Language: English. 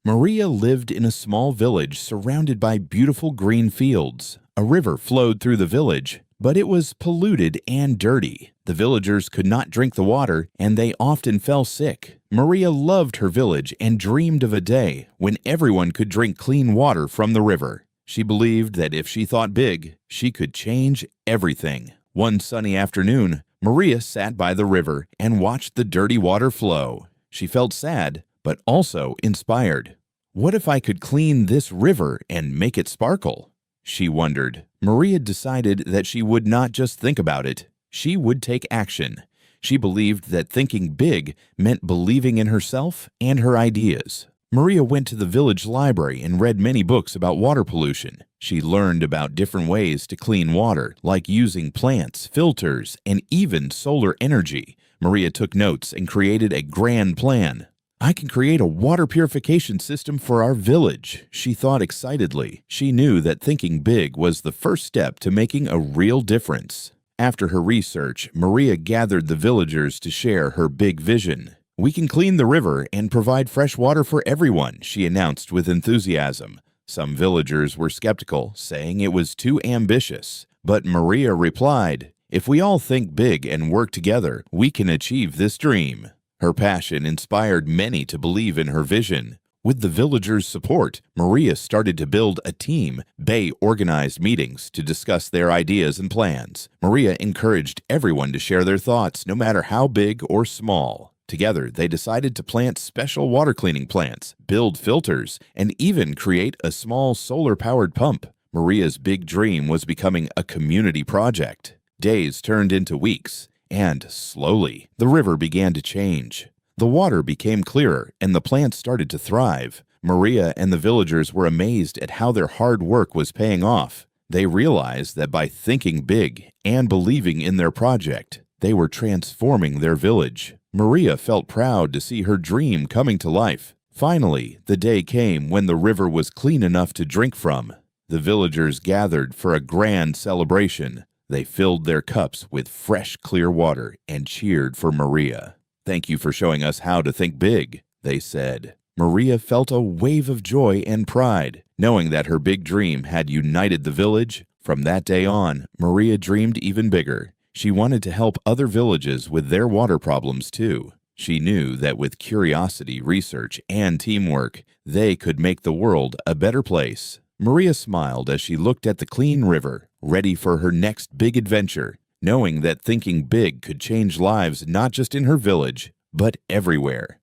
Maria lived in a small village surrounded by beautiful green fields. A river flowed through the village, but it was polluted and dirty. The villagers could not drink the water, and they often fell sick. Maria loved her village and dreamed of a day when everyone could drink clean water from the river. She believed that if she thought big, she could change everything. One sunny afternoon, Maria sat by the river and watched the dirty water flow. She felt sad, but also inspired. What if I could clean this river and make it sparkle? She wondered. Maria decided that she would not just think about it. She would take action. She believed that thinking big meant believing in herself and her ideas. Maria went to the village library and read many books about water pollution. She learned about different ways to clean water, like using plants, filters, and even solar energy. Maria took notes and created a grand plan. I can create a water purification system for our village, she thought excitedly. She knew that thinking big was the first step to making a real difference. After her research, Maria gathered the villagers to share her big vision. We can clean the river and provide fresh water for everyone, she announced with enthusiasm. Some villagers were skeptical, saying it was too ambitious. But Maria replied, "If we all think big and work together, we can achieve this dream." Her passion inspired many to believe in her vision. With the villagers' support, Maria started to build a team. They organized meetings to discuss their ideas and plans. Maria encouraged everyone to share their thoughts, no matter how big or small. Together, they decided to plant special water cleaning plants, build filters, and even create a small solar-powered pump. Maria's big dream was becoming a community project. Days turned into weeks. And slowly, the river began to change. The water became clearer, and the plants started to thrive. Maria and the villagers were amazed at how their hard work was paying off. They realized that by thinking big and believing in their project, they were transforming their village. Maria felt proud to see her dream coming to life. Finally, the day came when the river was clean enough to drink from. The villagers gathered for a grand celebration. They filled their cups with fresh, clear water and cheered for Maria. "Thank you for showing us how to think big," they said. Maria felt a wave of joy and pride, knowing that her big dream had united the village. From that day on, Maria dreamed even bigger. She wanted to help other villages with their water problems too. She knew that with curiosity, research, and teamwork, they could make the world a better place. Maria smiled as she looked at the clean river, ready for her next big adventure, knowing that thinking big could change lives not just in her village, but everywhere.